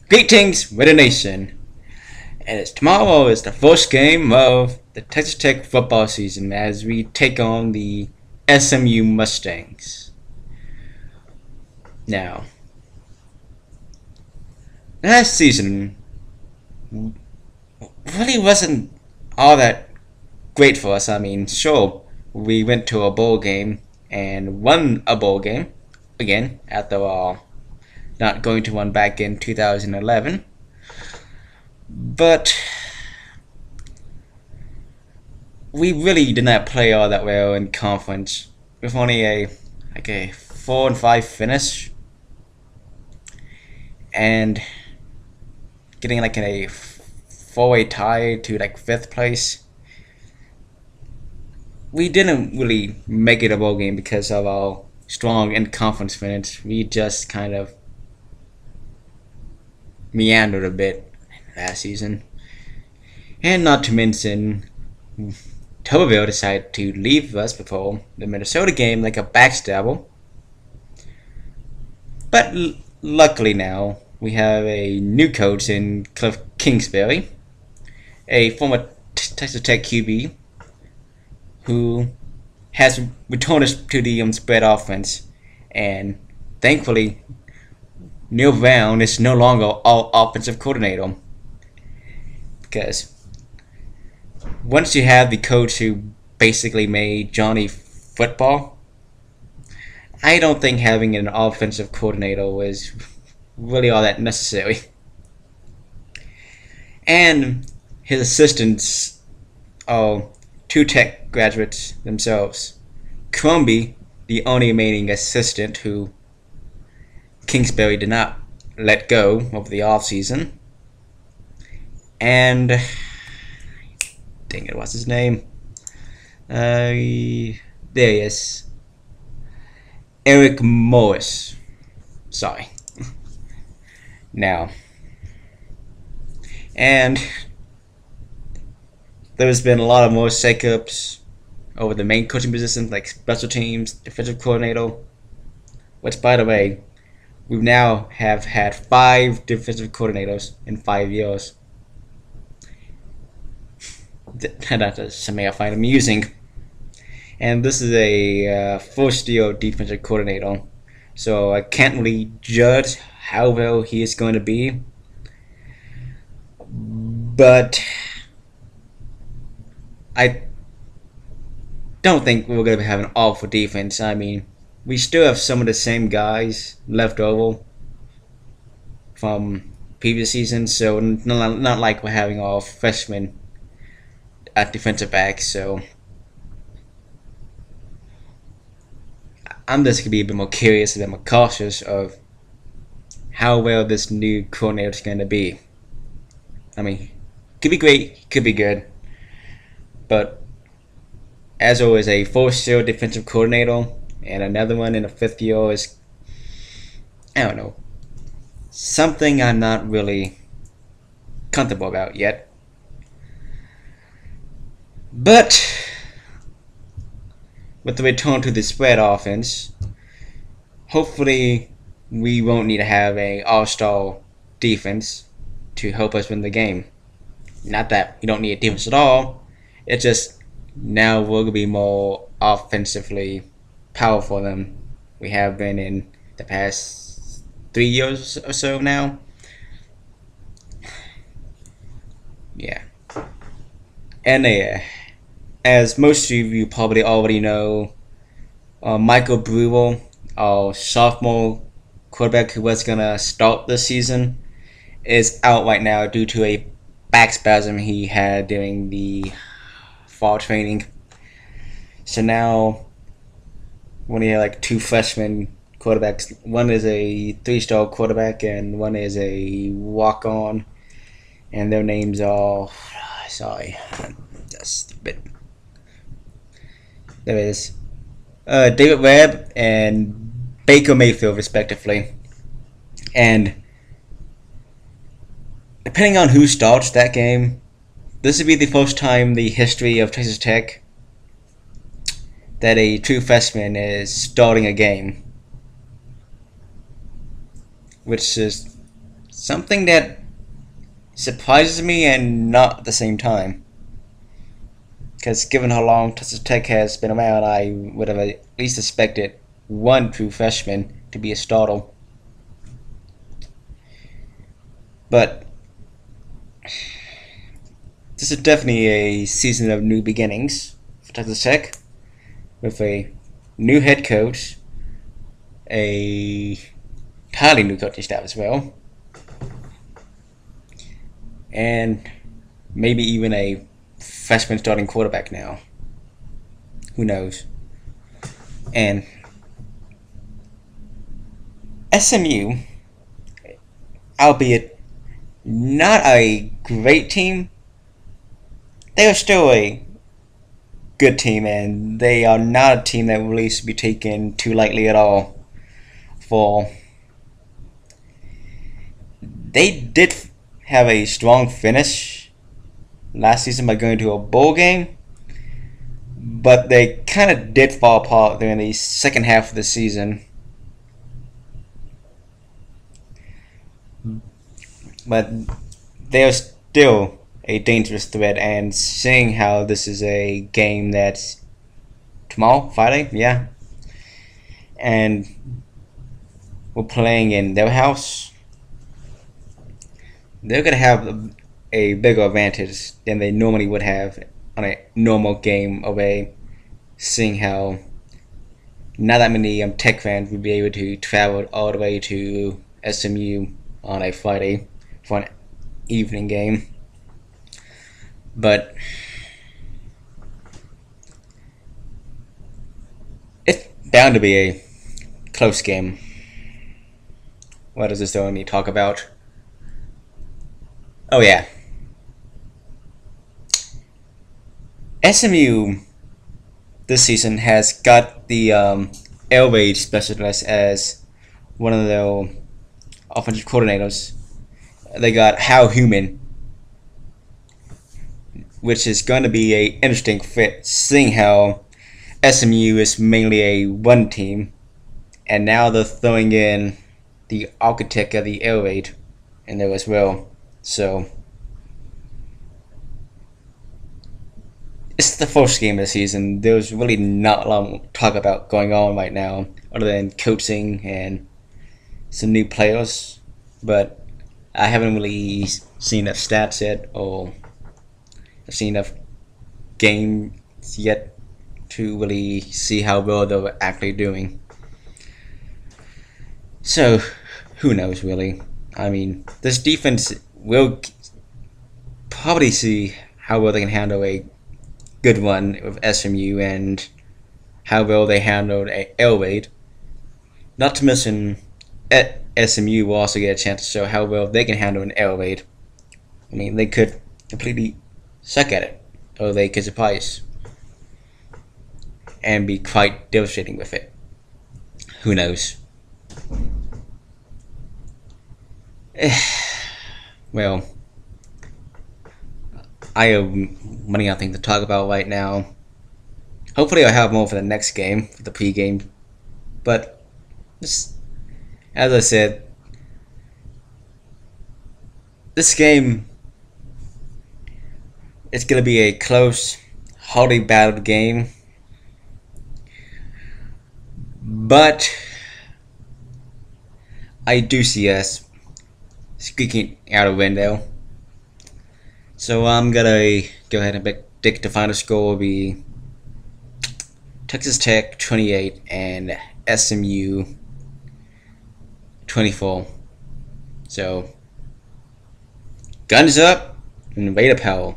Greetings, Raider Nation, and tomorrow is the first game of the Texas Tech football season as we take on the SMU Mustangs. Now, last season really wasn't all that great for us. I mean, sure, we went to a bowl game and won a bowl game again after all. Not going to one back in 2011, but we really did not play all that well in conference with only a 4-5 finish and getting like a 4-way tie to like 5th place. We didn't really make it a bowl game because of our strong in conference finish. We just kind of meandered a bit last season, and not to mention Tuberville decided to leave us before the Minnesota game like a backstabber. But luckily now we have a new coach in Cliff Kingsbury, a former Texas Tech QB who has returned us to the spread offense, and thankfully Neil Brown is no longer our offensive coordinator, because once you have the coach who basically made Johnny football, I don't think having an offensive coordinator was really all that necessary. And his assistants are 2 Tech graduates themselves. Crumby, the only remaining assistant who Kingsbury did not let go over the offseason. And dang it, what's his name? There he is. Eric Morris. Sorry. Now, and there's been a lot of more shakeups over the main coaching positions like special teams, defensive coordinator, which, by the way, we now have had 5 defensive coordinators in 5 years. That's something I find amusing. And this is a first year defensive coordinator, so I can't really judge how well he is going to be. But I don't think we're going to have an awful defense. I mean, we still have some of the same guys left over from previous seasons, so not like we're having all freshmen at defensive back. So I'm just going to be a bit more curious, a bit more cautious of how well this new coordinator is going to be. I mean, could be great, could be good, but as always, a 4-year defensive coordinator and another one in the 5th year is, I don't know, something I'm not really comfortable about yet. But with the return to the spread offense, hopefully we won't need to have an all-star defense to help us win the game. Not that we don't need a defense at all, it's just now we're going to be more offensively powerful than we have been in the past 3 years or so now. Yeah. And as most of you probably already know, Michael Brewer, our sophomore quarterback who was going to start this season, is out right now due to a back spasm he had during the fall training. So now we have like 2 freshman quarterbacks. One is a 3-star quarterback and one is a walk-on, and their names are, sorry, just a bit. There is David Webb and Baker Mayfield, respectively. And depending on who starts that game, this would be the first time in the history of Texas Tech that a true freshman is starting a game, which is something that surprises me and not at the same time. Because given how long Texas Tech has been around, I would have at least expected one true freshman to be a starter. But this is definitely a season of new beginnings for Texas Tech, with a new head coach, a entirely new coaching staff as well, and maybe even a freshman starting quarterback now. Who knows? And SMU, albeit not a great team, they are still a good team, and they are not a team that really should be taken too lightly at all. For they did have a strong finish last season by going to a bowl game, but they kind of did fall apart during the second half of the season. But they are still a dangerous threat, and seeing how this is a game that's tomorrow, Friday, yeah, and we're playing in their house, they're going to have a bigger advantage than they normally would have on a normal game away, seeing how not that many Tech fans would be able to travel all the way to SMU on a Friday for an evening game. But it's bound to be a close game. What does this doing me talk about? Oh yeah. SMU this season has got the air raid specialist as one of their offensive coordinators. They got How Human, which is going to be a interesting fit, seeing how SMU is mainly a run team, and now they're throwing in the architect of the air raid in there as well. So it's the first game of the season. There's really not a lot to talk about going on right now, other than coaching and some new players. But I haven't really seen enough stats yet, or I've seen enough games yet to really see how well they're actually doing. So, who knows really? I mean, this defense will probably see how well they can handle a good one with SMU and how well they handled a air raid. Not to mention, at SMU will also get a chance to show how well they can handle an air raid. I mean, they could completely suck at it, or they could surprise and be quite devastating with it. Who knows? Well, I have many other things to talk about right now. Hopefully I'll have more for the next game, for the pre-game. But, as I said, this game, it's going to be a close, hotly battled game. But I do see us squeaking out a window. So I'm gonna go ahead and predict the final score will be Texas Tech 28 and SMU 24. So guns up and ready to power.